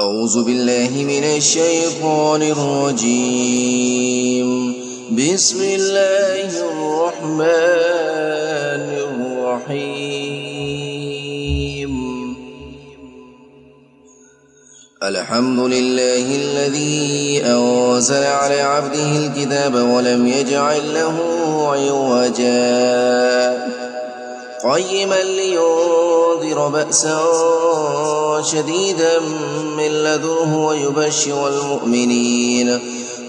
أعوذ بالله من الشيطان الرجيم. بسم الله الرحمن الرحيم. الحمد لله الذي أنزل على عبده الكتاب ولم يجعل له عوجا قيما لينذر بأسا شديدا من لدنه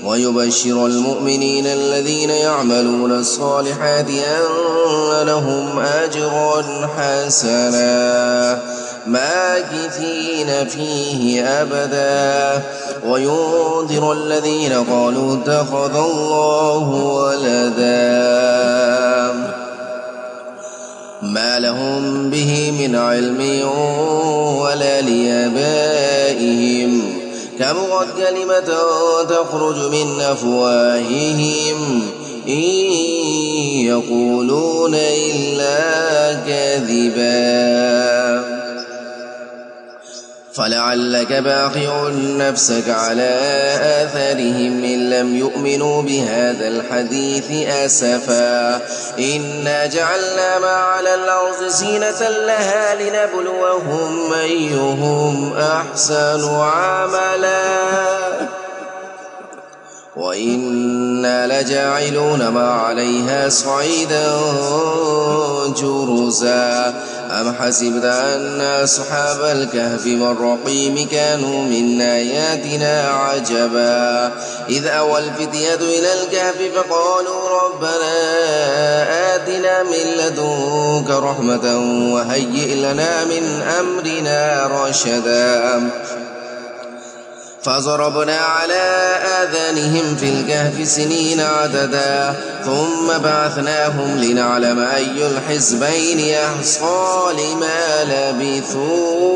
ويبشر المؤمنين الذين يعملون الصالحات أن لهم أجرا حسنا ماكثين فيه أبدا وينذر الذين قالوا اتخذ الله ولدا ما لهم به من علم ولا لآبائهم كبرت كلمة تخرج من أفواههم إن يقولون إلا كذبا فلعلك باخع نفسك على آثارهم إن لم يؤمنوا بهذا الحديث أسفا إنا جعلنا ما على الأرض زينة لها لنبلوهم أيهم أحسن عملا وإنا لجاعلون ما عليها صعيدا جرزا أم حسبت أن أصحاب الكهف والرقيم كانوا من آياتنا عجبا إذ أوى الفتية إلى الكهف فقالوا ربنا آتنا من لدنك رحمة وهيئ لنا من أمرنا رشدا فضربنا على آذانهم في الكهف سنين عددا ثم بعثناهم لنعلم أي الحزبين أحصى لما لبثوا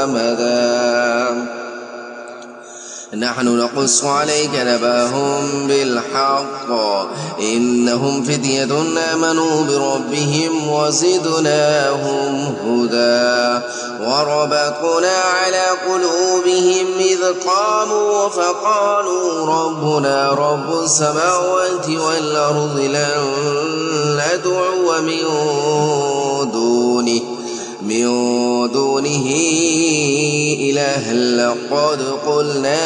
أمدا نحن نقص عليك نبأهم بالحق إنهم فتية آمنوا بربهم وزدناهم هدى وربطنا على قلوبهم إذ قاموا فقالوا ربنا رب السماوات والأرض لن ندعو من دونه إله لقد قلنا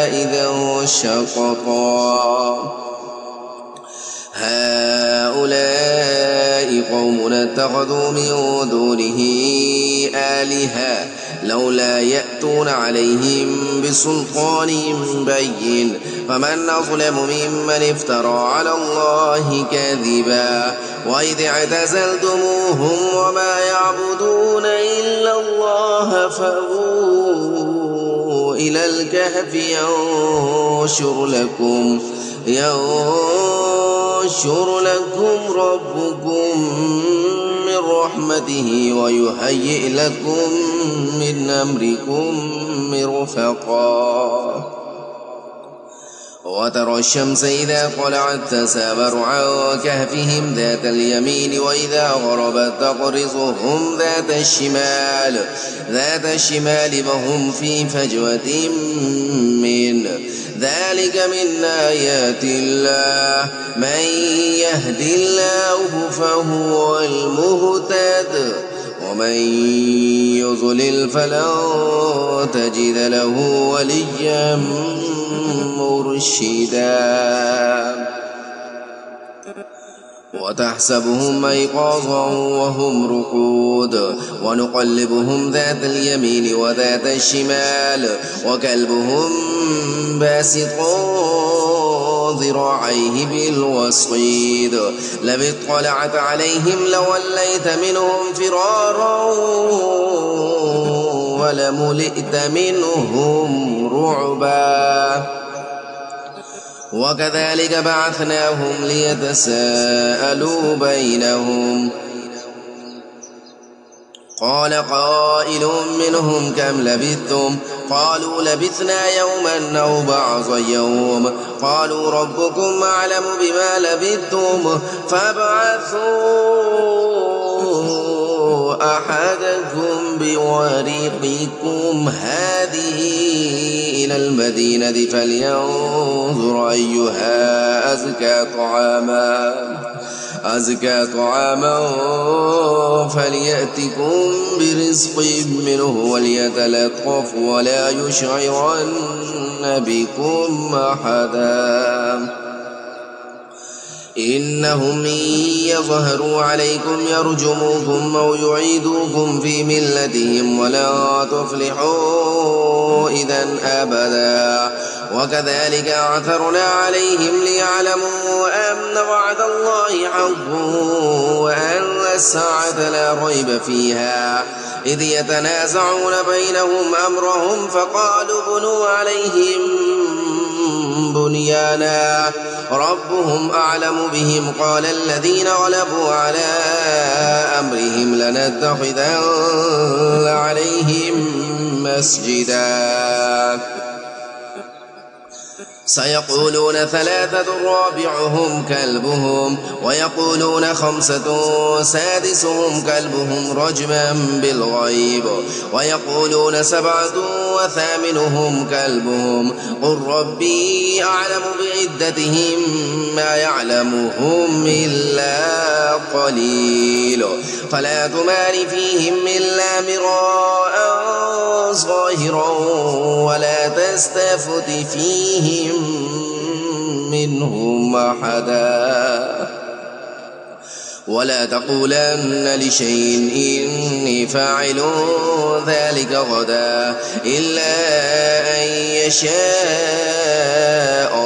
إذا شططا هؤلاء قومنا اتخذوا من دونه آلهة لولا يأتون عليهم بسلطان بين فمن أظلم ممن افترى على الله كذبا وإذ اعتزلتموهم وما يعبدون إلا الله فأووا إلى الكهف ينشر لكم ربكم من رحمته ويهيئ لكم من أمركم مرفقا وترى الشمس إذا طلعت تسابر عن كهفهم ذات اليمين وإذا غربت تقرضهم ذات الشمال وهم في فجوة من ذلك من آيات الله من يهد الله فهو المهتد ومن يضلل فلن تجد له وليا مرشدا وتحسبهم أيقاظا وهم رقود ونقلبهم ذات اليمين وذات الشمال وكلبهم باسط ذراعيه بالوصيد لو اطلعت عليهم لوليت منهم فرارا ولملئت منهم رعبا وكذلك بعثناهم ليتساءلوا بينهم قال قائل منهم كم لبثتم قالوا لبثنا يوما أو بعض يوم قالوا ربكم أعلم بما لبثتم فابعثوا أحدكم بورقكم هذه إلى المدينة فلينظر أيها أزكى طعاما فليأتكم برزق منه وليتلطف ولا يشعرن بكم أحدا إنهم إن يظهروا عليكم يرجموكم أو يعيدوكم في ملتهم ولا تفلحوا إذا أبدا وكذلك أعثرنا عليهم ليعلموا أن وعد الله حق وأن الساعة لا ريب فيها إذ يتنازعون بينهم أمرهم فقالوا بنوا عليهم بنيانا ربهم أعلم بهم قال الذين غلبوا على أمرهم لنتخذن عليهم مسجدا سيقولون 3 رابعهم كلبهم ويقولون 5 سادسهم كلبهم رجما بالغيب ويقولون 7 وثامنهم كلبهم قل ربي أعلم بعدتهم ما يعلمهم إلا قليل فلا تمار فيهم إلا مراء ظاهرا ولا تستفت فيهم منهم أحدا ولا تقولن لشيء إني فاعل ذلك غدا إلا أن يشاء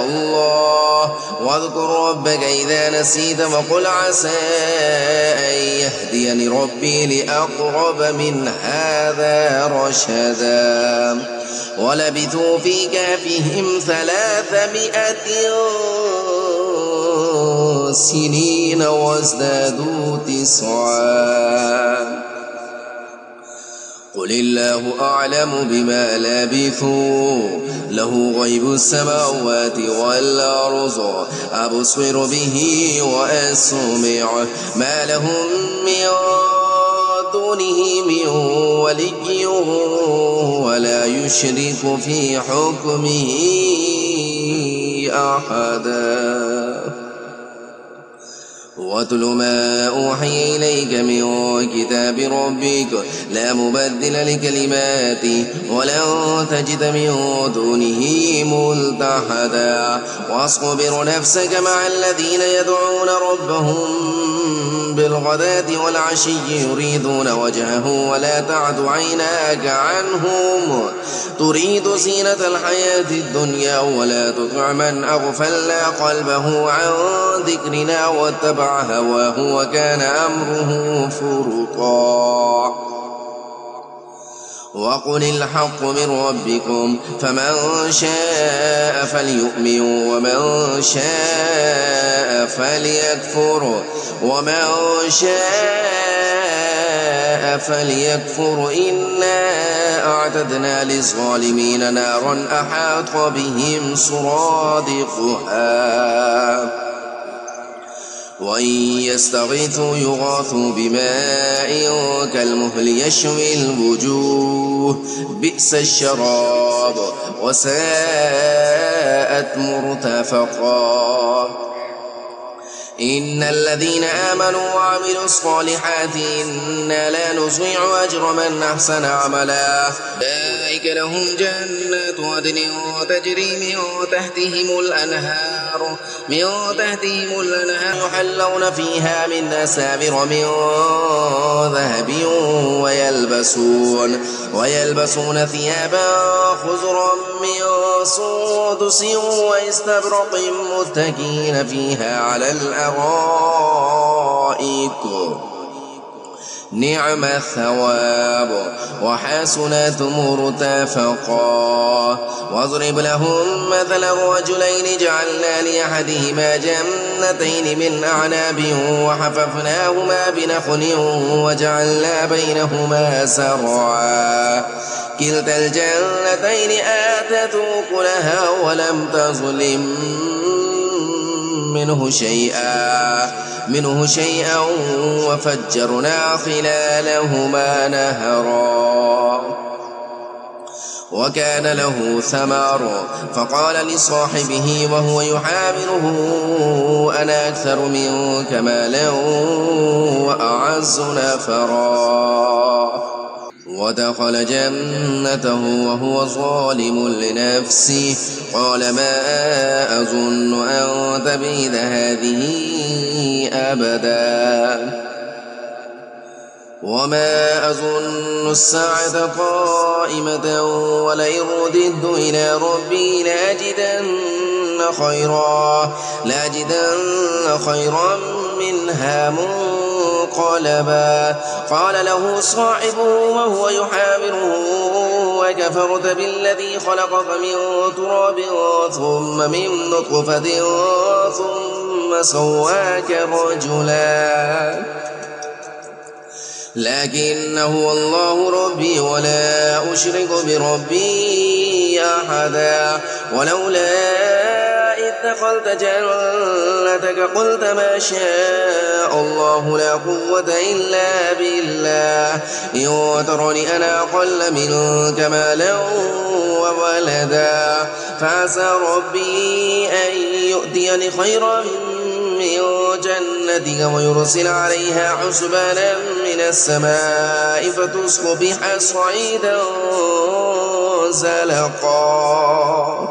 الله واذكر ربك إذا نسيت وقل عسى أن يهديني ربي لأقرب من هذا رشدا ولبثوا في كهفهم 300 سنين وازدادوا 9 قل الله أعلم بما لبثوا له غيب السماوات والأرض أبصر به وأسمع ما لهم من دونه من ولي ولا يشرك في حكمه أحدا واتل ما أوحي إليك من كتاب ربك لا مبدل لكلماته ولن تجد من دونه ملتحدا واصبر نفسك مع الذين يدعون ربهم بالغداة والعشي يريدون وجهه ولا تعد عيناك عنهم تريد زينة الحياة الدنيا ولا تطع من أغفلنا قلبه عن ذكرنا واتبع هواه وكان أمره فرطا وقل الحق من ربكم فمن شاء فليؤمن ومن شاء فليكفر ومن شاء فليكفر إنا أعتدنا للظالمين نارا أحاط بهم سرادقها وإن يستغيثوا يغاثوا بماء كالمهل يشوي الوجوه بئس الشراب وساءت مرتفقا إن الذين آمنوا وعملوا الصالحات إنا لا نضيع أجر من أحسن عملا أولئك لهم جنات عدن تجري من تحتهم الأنهار يحلون فيها من أساور من ذهب ويلبسون ثيابا خضرا من سندس واستبرق متكئين فيها على الأرائك نعم الثواب وحسنت مرتفقا واضرب لهم مثلا رجلين جعلنا لأحدهما جنتين من أعناب وحففناهما بنخل وجعلنا بينهما زرعا كلتا الجنتين آتت أكلها ولم تظلم منه شيئا وفجرنا خلالهما نهرا وكان له ثمر فقال لصاحبه وهو يحاوره أنا أكثر منك مالا وأعز نفرا ودخل جنته وهو ظالم لنفسه قال ما أظن أن تبيد هذه أبدا وما أظن الساعة قائمة ولئن رددت إلى ربي لأجدن خيرا منها منقلبا قال له صاحبه وهو يحاوره وكفرت بالذي خلقك من تراب ثم من نطفة ثم سواك رجلا لكن هو الله ربي ولا أشرك بربي أحدا ولولا إذ دخلت جنتك قلت ما شاء الله لا قوة إلا بالله إن ترني أنا أقل منك مالا وولدا فعسى ربي أن يؤتيني خيرا من جنتك ويرسل عليها حسبانا من السماء فتصبح صعيدا زلقا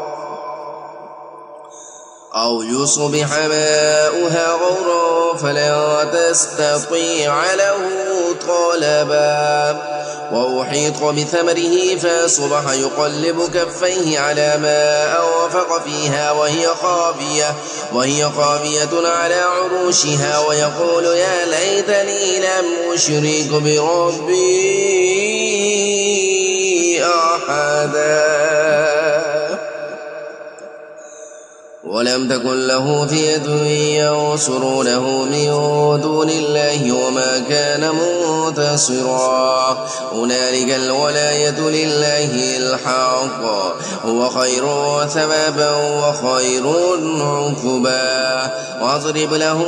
أو يصبح ماؤها غورا فلا تستطيع له طلبا وأحيط بثمره فأصبح يقلب كفيه على ما أنفق فيها وهي خاوية على عروشها ويقول يا ليتني لم أشرك بربي أحدا ولم تكن له فئة ينصرونه من دون الله وما كان منتصرا هنالك الولاية لله الحق هو خير ثوابا وخير عقبا واضرب لهم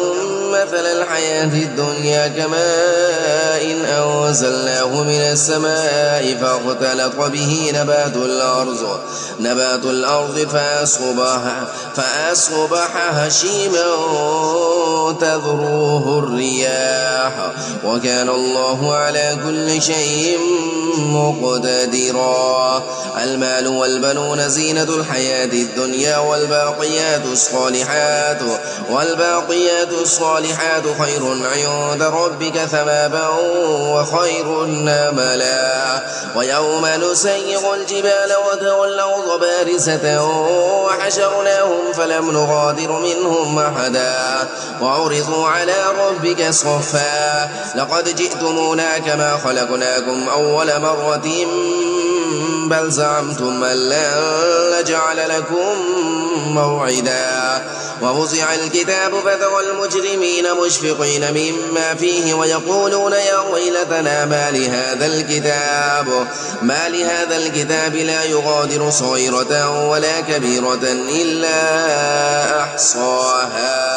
مثل الحياة الدنيا كماء أنزلناه من السماء فاختلط به نبات الأرض فأصبح هشيما تذروه الرياح وكان الله على كل شيء مقتدرا المال والبنون زينة الحياة الدنيا والباقيات الصالحات خير عند ربك ثوابا وخير نملا ويوم نسير الجبال وترى الأرض بارزة وحشرناهم فلم نغادر منهم أحدا وعرضوا على ربك صفا لقد جئتمونا كما خلقناكم أول مرة بل زعمتم أن لن نجعل لكم موعدا ووضع الكتاب فترى المجرمين مشفقين مما فيه ويقولون يا ويلتنا ما لهذا الكتاب لا يغادر صغيرة ولا كبيرة إلا أحصاها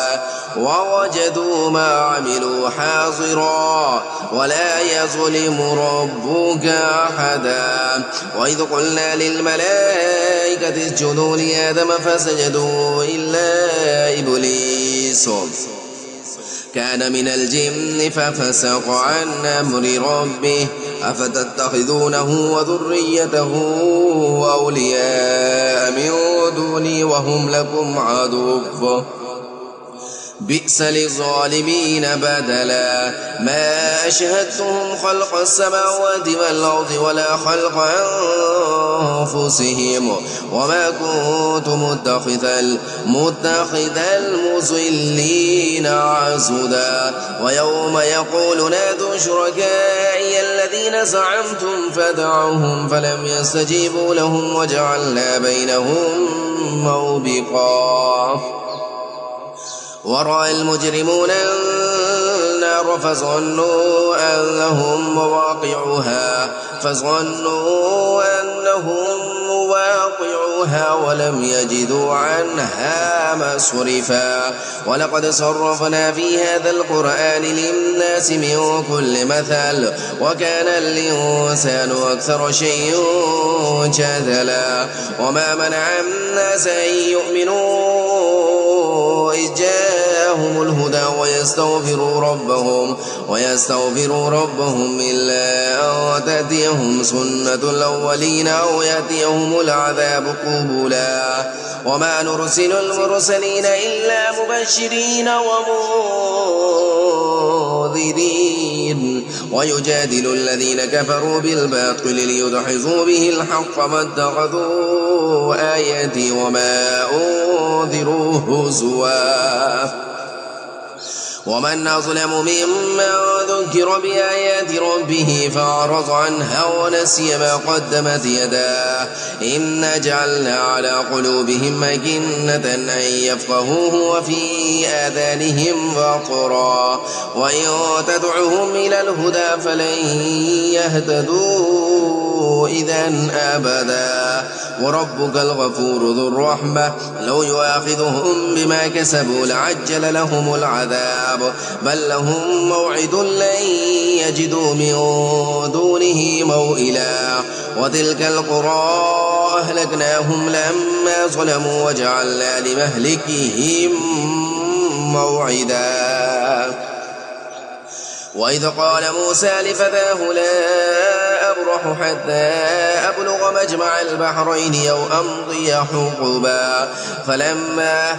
ووجدوا ما عملوا حاضرا ولا يظلم ربك أحدا وإذ قلنا للملائكة اسجدوا لآدم فسجدوا إلا إبليس كان من الجن ففسق عن أمر ربه أفتتخذونه وذريته أولياء من دوني وهم لكم عدو بئس للظالمين بدلا ما أشهدتهم خلق السماوات والأرض ولا خلق أنفسهم وما كنت متخذ المضلين عضدا ويوم يقول نادوا شركائي الذين زعمتم فدعوهم فلم يستجيبوا لهم وجعلنا بينهم موبقا ورأى المجرمون النار فظنوا أنهم مواقعها فعلوها ولم يجدوا عنها مصرفا ولقد صرفنا في هذا القرآن للناس من كل مثل وكان الإنسان أكثر شيء جدلا وما منع الناس أن يؤمنوا إذ جاءهم الهدى ويستغفروا ربهم إلا أن تأتيهم سنة الأولين أو يأتيهم العذاب قبلا وما نرسل المرسلين إلا مبشرين ومنذرين ويجادل الذين كفروا بالباطل ليدحضوا به الحق فاتخذوا آياتي وما أنذروا هزوا ومن أظلم ممن ذكر بآيات ربه فأعرض عنها ونسي ما قدمت يداه إنا جعلنا على قلوبهم أكنة أن يفقهوه وفي آذانهم وقرا وإن تدعهم إلى الهدى فلن يهتدوا إذا أبدا وربك الغفور ذو الرحمة لو يؤاخذهم بما كسبوا لعجل لهم العذاب بل لهم موعد لن يجدوا من دونه موئلا وتلك القرى أهلكناهم لما ظلموا وجعلنا لمهلكهم موعدا وإذ قال موسى لفتاه لا أبرح حتى أبلغ مجمع البحرين أو أمضي حقبا فلما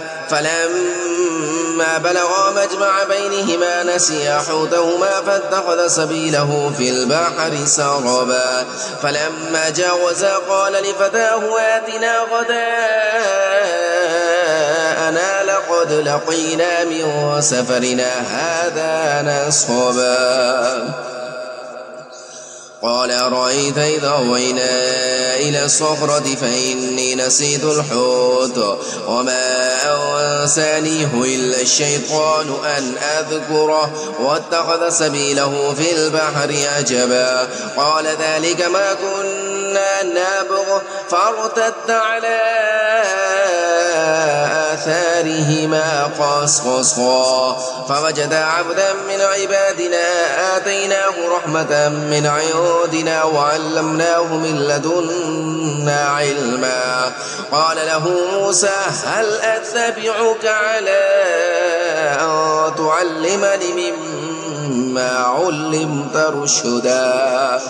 بلغا مجمع بينهما نسيا حوتهما فاتخذ سبيله في البحر سربا فلما جاوزا قال لفتاه آتنا غداءنا لقد لقينا من سفرنا هذا نصبا قال أرأيت إذا أوينا إلى الصخرة فإني نسيت الحوت وما أنسانيه إلا الشيطان أن أذكره واتخذ سبيله في البحر عجبا قال ذلك ما كنا نبغ فارتد على آثارهما قصصا فوجد عبدا من عبادنا آتيناه رحمة من عندنا وعلمناه من لدنا علما قال له موسى هل أتبعك على أن تعلمني مما علمت رشدا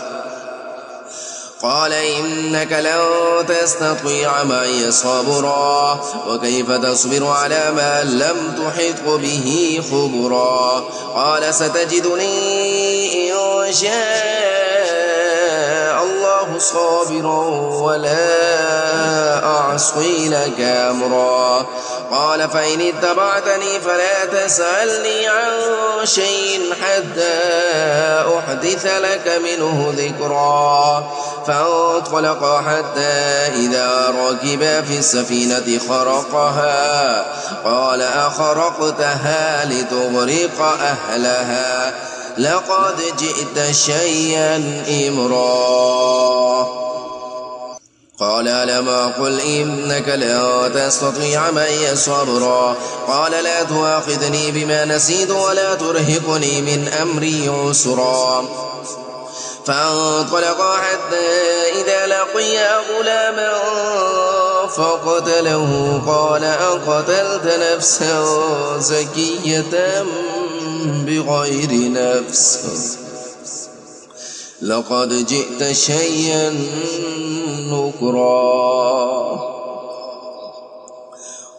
قال إنك لن تستطيع معي صبرا وكيف تصبر على ما لم تحط به خبرا قال ستجدني إن شاء الله صابرا ولا أعصي لك أمرا قال فإن اتبعتني فلا تسألني عن شيء حتى أحدث لك منه ذكرا فانطلقا حتى إذا ركبا في السفينة خرقها قال أخرقتها لتغرق أهلها لقد جئت شيئا إمرا قال ألم أقل إنك لا تستطيع معي صبرا قال لا تؤاخذني بما نسيت ولا ترهقني من أمري عسرا فانطلقا حتى إذا لقيا غلاما فقتله قال أقتلت نفسا زكية بغير نفس لقد جئت شيئا نكرا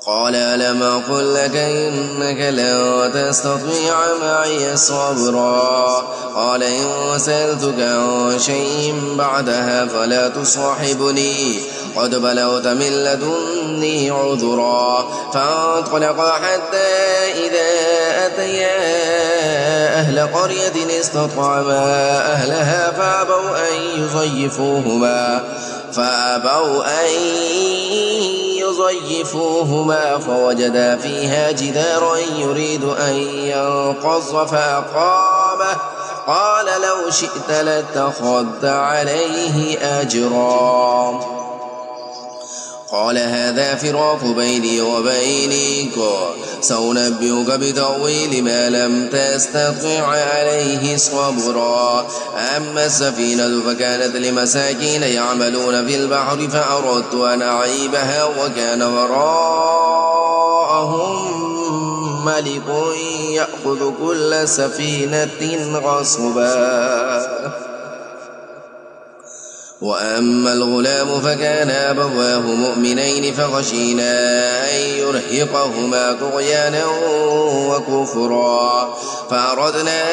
قال ألم أقل لك إنك لن تستطيع معي صبرا قال إن سألتك عن شيء بعدها فلا تصاحبني قد بلغت من لدني عذرا فانطلقا حتى إذا أتيا أهل قرية استطعما أهلها فأبوا أن يضيفوهما فوجدا فيها جدارا يريد أن ينقض فأقامه قال لو شئت لاتخذت عليه أجرا قال قال هذا فراق بيني وبينك سأنبئك بتأويل ما لم تستطع عليه صبرا. أما السفينة فكانت لمساكين يعملون في البحر فأردت أن أعيبها وكان وراءهم ملك يأخذ كل سفينة غصبا. وأما الغلام فكان أبواه مؤمنين فخشينا أن يرهقهما طغيانا وكفرا فأردنا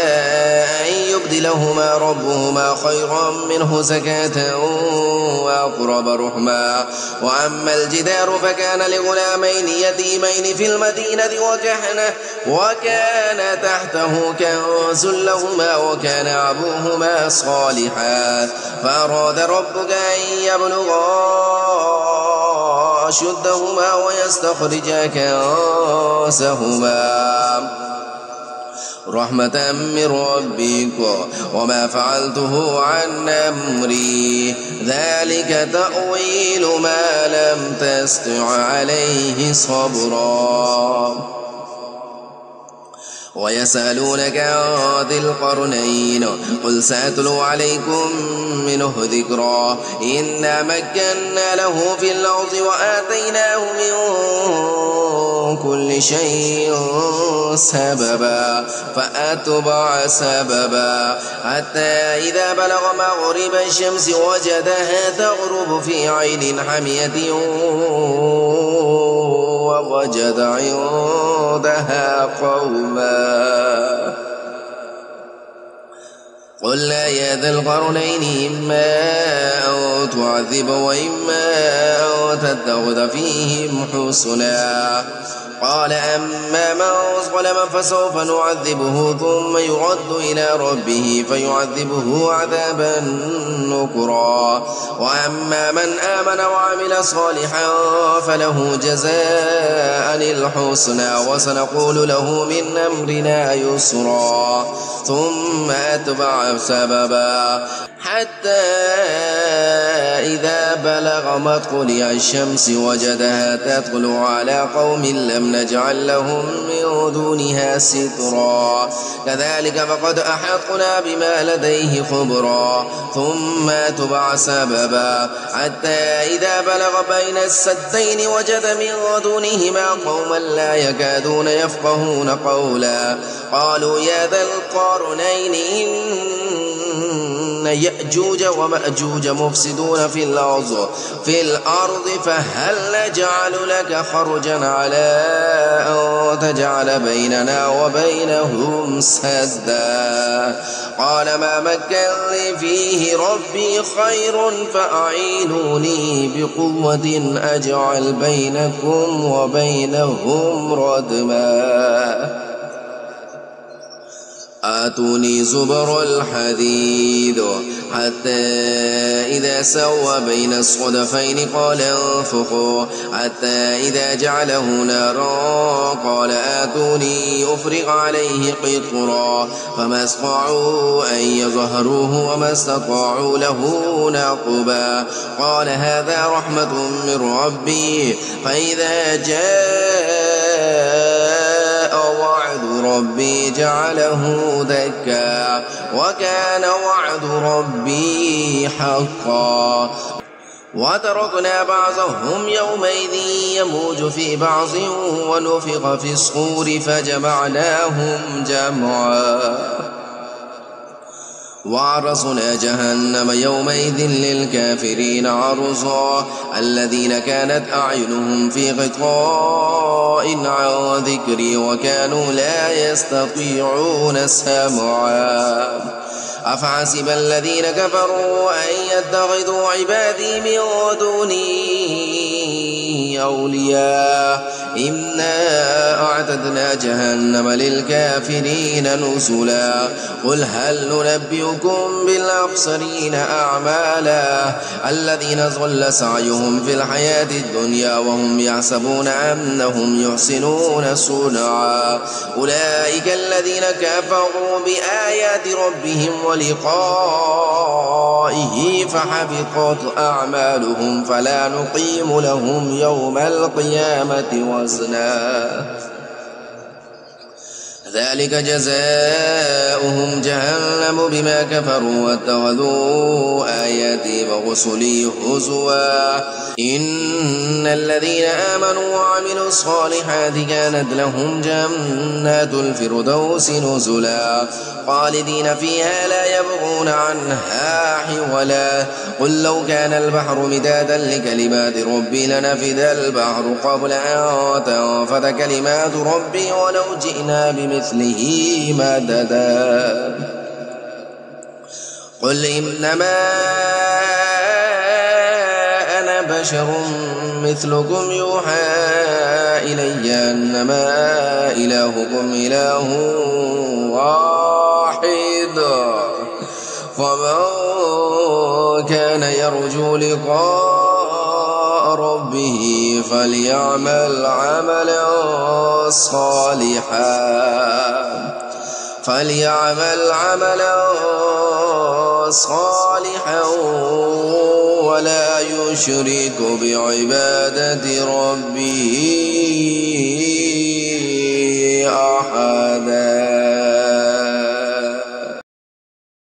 أن يبدلهما ربهما خيرا منه زكاة وأقرب رحما. وأما الجدار فكان لغلامين يتيمين في المدينة وكان تحته كنز لهما وكان أبوهما صالحا فأراد ربك أن يبلغا أشدهما ويستخرجا كنزهما رحمة من ربك وما فعلته عن أمري ذلك تأويل ما لم تستطع عليه صبرا. ويسألونك عن ذي القرنين قل سأتلو عليكم منه ذكرا إنا مكنا له في الأرض وآتيناه من كل شيء سببا فأتبع سببا حتى إذا بلغ مغرب الشمس وجدها تغرب في عين حمية ووجد عندها قوما قلنا يا ذا القرنين إما أن تعذب وإما أن تتخذ فيهم حسنا. قال أما من ظلم فسوف نعذبه ثم يرد إلى ربه فيعذبه عذابا نكرا. وأما من آمن وعمل صالحا فله جزاء الحسنى وسنقول له من أمرنا يسرا. ثم أتبع سببا حتى إذا بلغ مطلع الشمس وجدها تطلع على قوم لم نجعل لهم من دونها سترا كذلك فقد أحطنا بما لديه خبرا. ثم أتبع سببا حتى إذا بلغ بين السدين وجد من دونهما قوما لا يكادون يفقهون قولا قالوا يا ذا القرنين إن يأجوج ومأجوج مفسدون في الأرض فهل نجعل لك خرجا على أن تجعل بيننا وبينهم سدا. قال ما مكنني فيه ربي خير فأعينوني بقوة أجعل بينكم وبينهم ردما. آتوني زبر الحديد حتى إذا سوى بين الصدفين قال انفخوا حتى إذا جعله نارا قال آتوني أفرغ عليه قطرا فما استطاعوا أن يظهروه وما استطاعوا له نقبا. قال هذا رحمة من ربي فإذا جاء وعد ربي جعله دكا وكان وعد ربي حقا. وتركنا بعضهم يومئذ يموج في بعض ونفخ في الصور فجمعناهم جمعا. وعرضنا جهنم يومئذ للكافرين عرضا الذين كانت أعينهم في غطاء عن ذكري وكانوا لا يستطيعون سمعا. أفحسب الذين كفروا أن يتخذوا عبادي من دوني أولياء إنا أعتدنا جهنم للكافرين نزلا. قل هل ننبئكم بالأخسرين أعمالا الذين ضل سعيهم في الحياة الدنيا وهم يحسبون أنهم يحسنون صنعا. أولئك الذين كفروا بآيات ربهم ولقائه ورائه فحبطت أعمالهم فلا نقيم لهم يوم القيامة وزنا ذلك جزاؤهم جهنم بما كفروا واتخذوا آياتي ورسلي هزوا إن الذين آمنوا وعملوا الصالحات كانت لهم جنات الفردوس نزلا خالدين فيها لا يبغون عنها حولا قل لو كان البحر مدادا لكلمات ربي لنفد البحر قبل أن تنفد كلمات ربي ولو جئنا بمثله مددا قل إنما أنا بشر مثلكم يوحى إلي أنما إلهكم إله واحد فمن كان يرجو لقاء ربه فليعمل عملا صالحا ولا يشرك بعبادة ربه